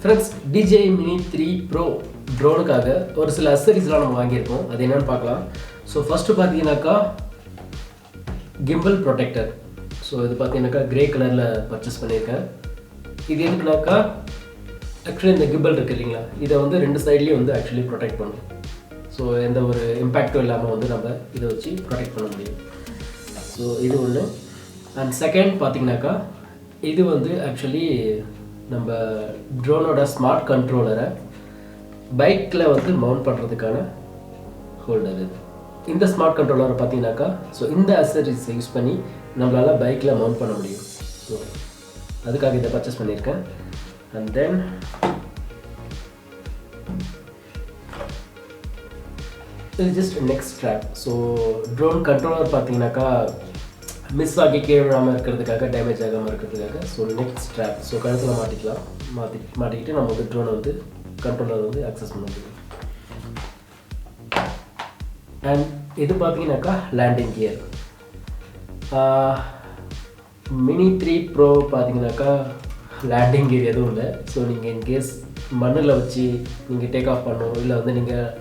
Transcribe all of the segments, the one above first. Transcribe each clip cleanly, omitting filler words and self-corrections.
Friends, DJI Mini 3 Pro ட்ரோனுக்காக ஒரு சில அக்சசரிஸ்லாம் நம்ம வாங்கியிருக்கோம். அது என்னன்னு பார்க்கலாம். ஸோ ஃபஸ்ட்டு பார்த்தீங்கன்னாக்கா கிம்பிள் ப்ரொடெக்டர். ஸோ இது பார்த்தீங்கன்னாக்கா கிரே கலரில் பர்ச்சேஸ் பண்ணியிருக்கேன். இது எதுக்குனாக்கா ஆக்சுவலி இந்த கிம்பிள் இருக்குது இல்லைங்களா, இதை வந்து ரெண்டு சைட்லேயும் வந்து ஆக்சுவலி ப்ரொடெக்ட் பண்ணும். ஸோ எந்த ஒரு இம்பேக்டும் இல்லாமல் வந்து நம்ம இதை வச்சு ப்ரொடெக்ட் பண்ண முடியும். ஸோ இது ஒன்று. அண்ட் செகண்ட் பார்த்தீங்கன்னாக்கா இது வந்து ஆக்சுவலி நம்ம ட்ரோனோட ஸ்மார்ட் கண்ட்ரோலரை பைக்கில் வந்து மவுண்ட் பண்ணுறதுக்கான ஹோல்டர் இது. இந்த ஸ்மார்ட் கண்ட்ரோலரை பார்த்தீங்கன்னாக்கா ஸோ இந்த அக்சசரிஸ் யூஸ் பண்ணி நம்மளால் பைக்கில் மவுண்ட் பண்ண முடியும். ஸோ அதுக்காக இதை பர்ச்சேஸ் பண்ணியிருக்கேன். அண்ட் தென் இது just neck strap. So drone controller பார்த்தீங்கன்னாக்கா மிஸ் ஆகி கீழே விழாமல் இருக்கிறதுக்காக, டேமேஜ் ஆகாமல் இருக்கிறதுக்காக ஸோ நெக் ஸ்ட்ராப். ஸோ கழுத்தில் மாட்டிக்கிட்டு நம்ம வந்து ட்ரோனை வந்து கண்ட்ரோலர் வந்து அக்சஸ் பண்ண முடியும். அண்ட் இது பார்த்தீங்கன்னாக்கா லேண்டிங் கியர். மினி 3 ப்ரோ பார்த்தீங்கன்னாக்கா லேண்டிங் கியர் எதுவும் இல்லை. ஸோ நீங்கள் இன்கேஸ் மண்ணில் வச்சு நீங்கள் டேக் ஆஃப் பண்ணணும், இல்லை வந்து நீங்கள்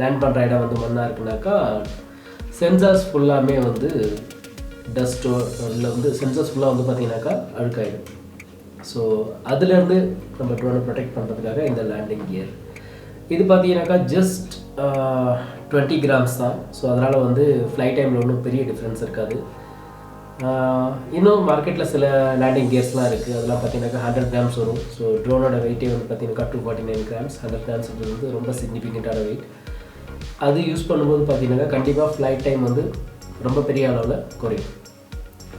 லேண்ட் பண்ணுற இடம் வந்து மண்ணாக இருக்குனாக்கா சென்சார்ஸ் ஃபுல்லாமே வந்து டஸ்ட்டோ இல்லை வந்து சென்சர்ஸ் ஃபுல்லாக வந்து பார்த்தீங்கன்னாக்கா அழுக்காயிடும். ஸோ அதுலேருந்து நம்ம ட்ரோனை ப்ரொடெக்ட் பண்ணுறதுக்காக இந்த லேண்டிங் கியர். இது பார்த்தீங்கன்னாக்கா ஜஸ்ட் 20 கிராம்ஸ் தான். ஸோ அதனால் வந்து ஃப்ளைட் டைமில் ஒன்றும் பெரிய டிஃப்ரென்ஸ் இருக்காது. இன்னும் மார்க்கெட்டில் சில லேண்டிங் கியர்ஸ்லாம் இருக்குது. அதெல்லாம் பார்த்தீங்கன்னாக்கா 100 கிராம்ஸ் வரும். ஸோ ட்ரோனோட வெயிட்டே வந்து பார்த்தீங்கன்னாக்கா 249 கிராம்ஸ். 100 கிராம்ஸ் வந்து ரொம்ப சிக்னிஃபிகண்ட்டான வெயிட். அது யூஸ் பண்ணும்போது பார்த்தீங்கன்னாக்கா கண்டிப்பாக ஃப்ளைட் டைம் வந்து ரொம்ப பெரிய அளவில் குறையும்.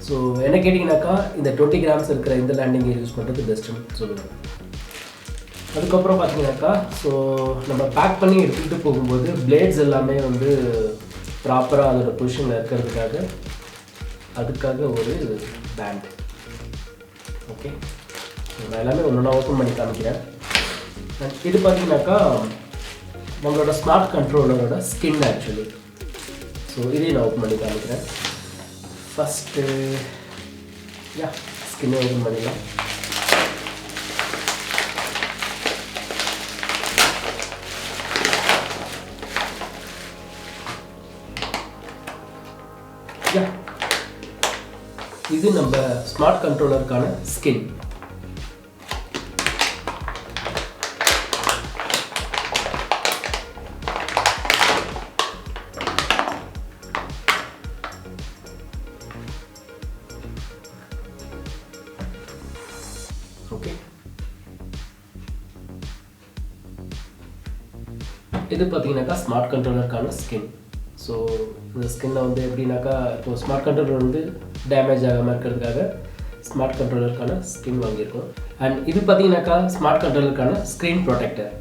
ஸோ என்ன கேட்டிங்கனாக்கா இந்த 20 கிராம்ஸ் இருக்கிற இந்த லேண்டிங் கியர் யூஸ் பண்ணுறது பெஸ்ட்டுன்னு சொல்லுவேன். அதுக்கப்புறம் பார்த்தீங்கன்னாக்கா ஸோ நம்ம பேக் பண்ணி எடுத்துகிட்டு போகும்போது பிளேட்ஸ் எல்லாமே வந்து ப்ராப்பராக அதோட பொசிஷனில் இருக்கிறதுக்காக ஒரு பேண்ட். ஓகே, நான் எல்லாமே ஒன்றா ஓப்பன் பண்ணி காமிக்கிறேன். இது பார்த்தீங்கன்னாக்கா நம்மளோட ஸ்மார்ட் கண்ட்ரோலரோட ஸ்கின் ஆக்சுவலி. ஸோ இதையும் நான் ஓப்பன் பண்ணி காமிக்கிறேன். ஃபஸ்ட்டு ஸ்கின்னை ஓப்பன் பண்ணிடலாம். இது நம்ம ஸ்மார்ட் கண்ட்ரோலருக்கான ஸ்கின். ஓகே, இது பார்த்தீங்கன்னாக்கா ஸ்மார்ட் கண்ட்ரோலருக்கான ஸ்கின். ஸோ இந்த ஸ்கின்னை வந்து எப்படின்னாக்கா இப்போ ஸ்மார்ட் கண்ட்ரோலர் வந்து டேமேஜ் ஆகாமல் இருக்கிறதுக்காக ஸ்மார்ட் கண்ட்ரோலருக்கான ஸ்கின் வாங்கியிருக்கோம். அண்ட் இது பார்த்தீங்கன்னாக்கா ஸ்மார்ட் கண்ட்ரோலருக்கான ஸ்க்ரீன் ப்ரொடெக்டர்.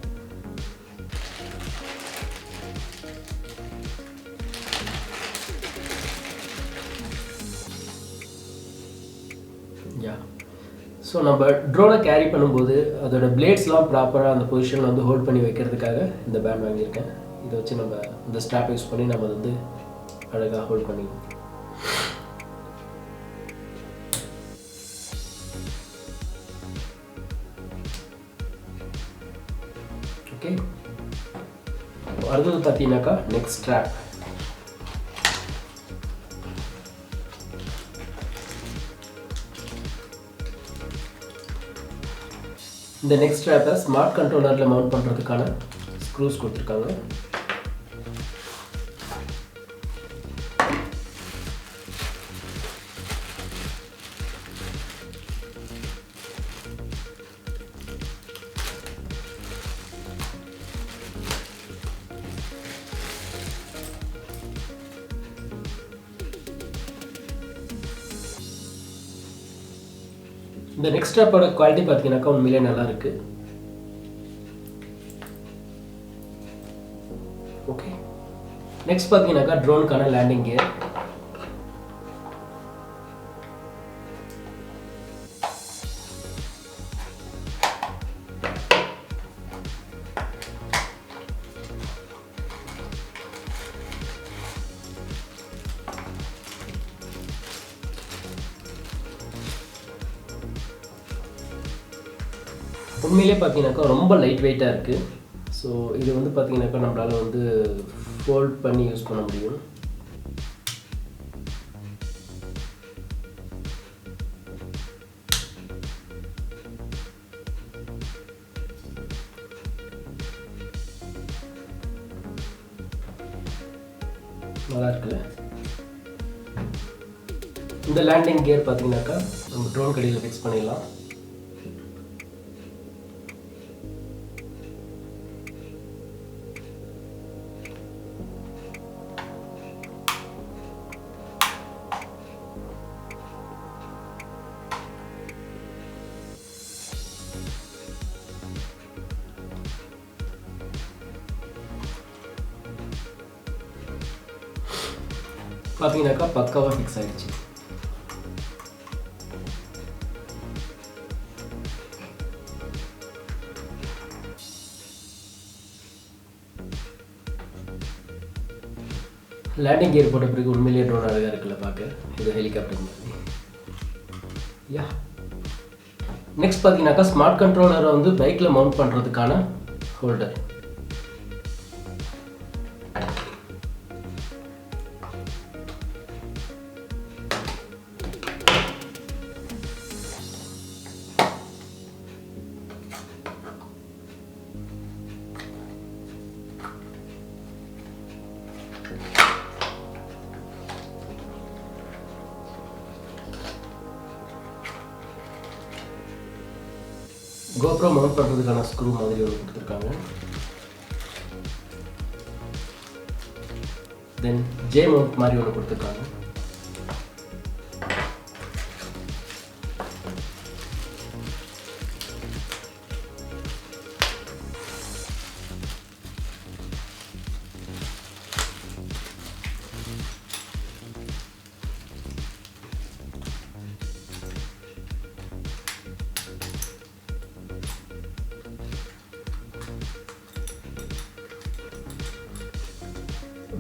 ஸோ நம்ம ட்ரோனை கேரி பண்ணும்போது அதோட பிளேட்ஸ்லாம் ப்ராப்பராக அந்த பொசிஷனில் வந்து ஹோல்ட் பண்ணி வைக்கிறதுக்காக இந்த பேண்ட் வாங்கியிருக்கேன். இதை வச்சு நம்ம இந்த ஸ்ட்ராப் யூஸ் பண்ணி நம்ம வந்து அழகாக ஹோல்ட் பண்ணிக்கலாம். ஓகே, அடுத்தது பார்த்தீங்கன்னாக்கா நெக்ஸ்ட் ஸ்ட்ராப். இந்த நெக்ஸ்ட் ஸ்ட்ராப்பை ஸ்மார்ட் கண்ட்ரோலரில் மவுண்ட் பண்ணுறதுக்கான ஸ்க்ரூஸ் கொடுத்துருக்காங்க. இந்த நெக்ஸ்ட் ஸ்ட்ராப்போட குவாலிட்டி பார்த்தீங்கன்னாக்கா உண்மையிலே நல்லா இருக்கு. ஓகே, நெக்ஸ்ட் பார்த்தீங்கன்னாக்கா ட்ரோனுக்கான லேண்டிங் கியர். உண்மையிலே பார்த்தீங்கன்னாக்கா ரொம்ப லைட் வெயிட்டாக இருக்குது. ஸோ இது வந்து பார்த்தீங்கன்னாக்கா நம்மளால் வந்து ஃபோல்ட் பண்ணி யூஸ் பண்ண முடியும். நல்லா இருக்குல்ல? இந்த லேண்டிங் கியர் பார்த்தீங்கன்னாக்கா நம்ம ட்ரோன் கடியில் ஃபிக்ஸ் பண்ணிடலாம். பார்த்தீங்கன்னாக்கா பக்காவாக ஃபிக்ஸ் ஆகிடுச்சு. லேண்டிங் கியர் போட்ட பிறகு உண்மையிலேயே ட்ரோன் அழகாக இருக்குல்ல பார்க்க. இது ஹெலிகாப்டர் மாதிரி. யா நெக்ஸ்ட் பார்த்தீங்கன்னாக்கா ஸ்மார்ட் கண்ட்ரோலரை வந்து பைக்கில் மவுண்ட் பண்ணுறதுக்கான ஹோல்டர். கோப்ரோ மவுண்ட் பண்ணுறதுக்கான ஸ்க்ரூ மாதிரி ஒன்று கொடுத்துருக்காங்க. தென் ஜே மவுண்ட் மாதிரி ஒன்று கொடுத்துருக்காங்க.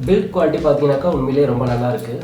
பில்ட் குவாலிட்டி பார்த்தீங்கன்னாக்கா உண்மையிலேயே ரொம்ப நல்லா இருக்குது.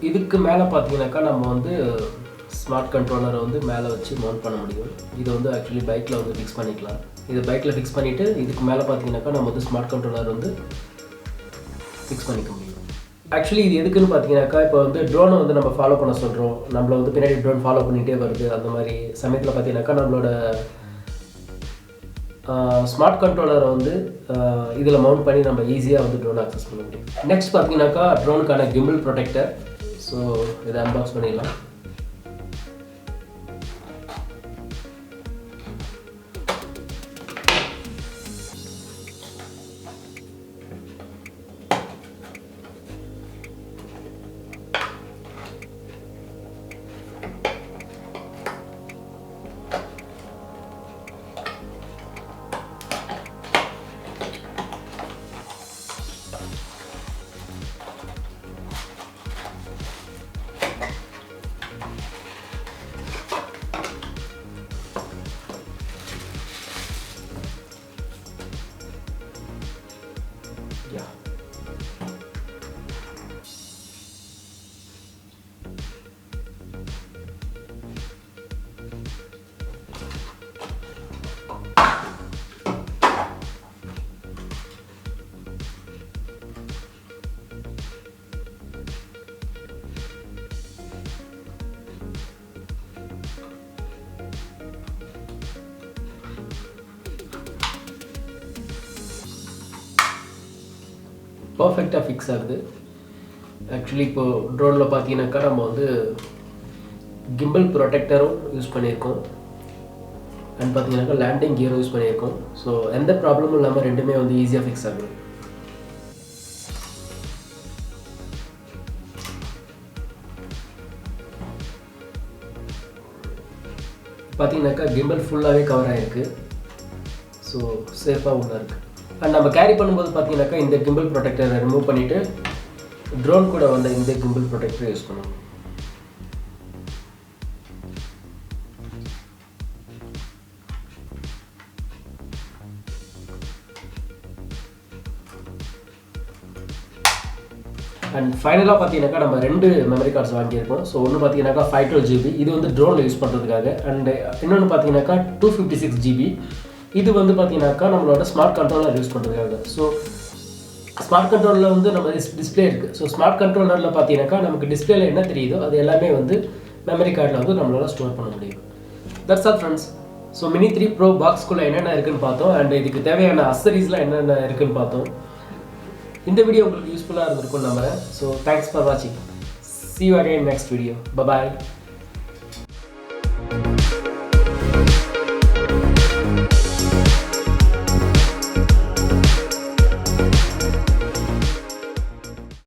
இதுக்கு மேலே பார்த்தீங்கன்னாக்கா நம்ம வந்து ஸ்மார்ட் கண்ட்ரோலரை வந்து மேலே வச்சு மவுண்ட் பண்ண முடியும். இதை வந்து ஆக்சுவலி பைக்கில் வந்து ஃபிக்ஸ் பண்ணிக்கலாம். இது பைக்கில் ஃபிக்ஸ் பண்ணிவிட்டு இதுக்கு மேலே பார்த்தீங்கன்னாக்கா நம்ம வந்து ஸ்மார்ட் கண்ட்ரோலர் வந்து ஃபிக்ஸ் பண்ணிக்க முடியும். ஆக்சுவலி இது எதுக்குன்னு பார்த்தீங்கன்னாக்கா இப்போ வந்து ட்ரோனை வந்து நம்ம ஃபாலோ பண்ண சொல்கிறோம், நம்மளை வந்து பின்னாடி ட்ரோன் ஃபாலோ பண்ணிகிட்டே வருது. அந்த மாதிரி சமயத்தில் பார்த்தீங்கன்னாக்கா நம்மளோட ஸ்மார்ட் கண்ட்ரோலரை வந்து இதில் மவுண்ட் பண்ணி நம்ம ஈஸியாக வந்து ட்ரோன் ஆக்சஸ் பண்ண முடியும். நெக்ஸ்ட் பார்த்தீங்கன்னாக்கா ட்ரோனுக்கான கிம்பிள் ப்ரொடெக்டர். ஸோ இதை அன்பாக்ஸ் பண்ணிடலாம். பர்ஃபெக்டாக ஃபிக்ஸ் ஆகுது. ஆக்சுவலி இப்போது ட்ரோனில் பார்த்தீங்கன்னாக்கா நம்ம வந்து கிம்பல் ப்ரொடெக்டரும் யூஸ் பண்ணியிருக்கோம் அண்ட் பார்த்தீங்கன்னாக்கா லேண்டிங் கியரும் யூஸ் பண்ணியிருக்கோம். ஸோ எந்த ப்ராப்ளமும் இல்லாமல் ரெண்டுமே வந்து ஈஸியாக ஃபிக்ஸ் ஆகுது. பார்த்தீங்கன்னாக்கா கிம்பல் ஃபுல்லாகவே கவர் ஆகிருக்கு. ஸோ சேஃபாக உள்ள இருக்குது. அண்ட் நம்ம கேரி பண்ணும்போது பார்த்தீங்கன்னாக்கா இந்த கிம்பல் ப்ரொடெக்டரை ரிமூவ் பண்ணிவிட்டு ட்ரோன் கூட வந்த இந்த கிம்பல் ப்ரொடெக்டரை யூஸ் பண்ணணும். அண்ட் ஃபைனலாக பார்த்தீங்கன்னாக்கா நம்ம 2 மெமரி கார்ட்ஸ் வாங்கியிருக்கோம். ஸோ ஒன்று பார்த்தீங்கன்னாக்கா 512 GB, இது வந்து ட்ரோனில் யூஸ் பண்ணுறதுக்காக. அண்ட் இன்னொன்று பார்த்தீங்கன்னாக்கா 256 GB, இது வந்து பார்த்தீங்கன்னாக்கா நம்மளோட ஸ்மார்ட் கண்ட்ரோலர் யூஸ் பண்ணுறதுக்காக. ஸோ ஸ்மார்ட் கண்ட்ரோலரில் வந்து நம்ம டிஸ்பிளே இருக்குது. ஸோ ஸ்மார்ட் கண்ட்ரோலரில் பார்த்தீங்கன்னாக்கா நமக்கு டிஸ்பிளேல என்ன தெரியுதோ அது எல்லாமே வந்து மெமரி கார்டில் வந்து நம்மளால் ஸ்டோர் பண்ண முடியும். That's all friends. So mini 3 pro பாக்ஸ்குள்ளே என்னென்ன இருக்குதுன்னு பார்த்தோம் அண்ட் இதுக்கு தேவையான அக்சசரிஸ்லாம் என்னென்ன இருக்குதுன்னு பார்த்தோம். இந்த வீடியோ உங்களுக்கு யூஸ்ஃபுல்லாக இருந்திருக்கும்னு நம்புகிறேன். ஸோ தேங்க்ஸ் ஃபார் வாட்சிங். See you again next video. Bye bye.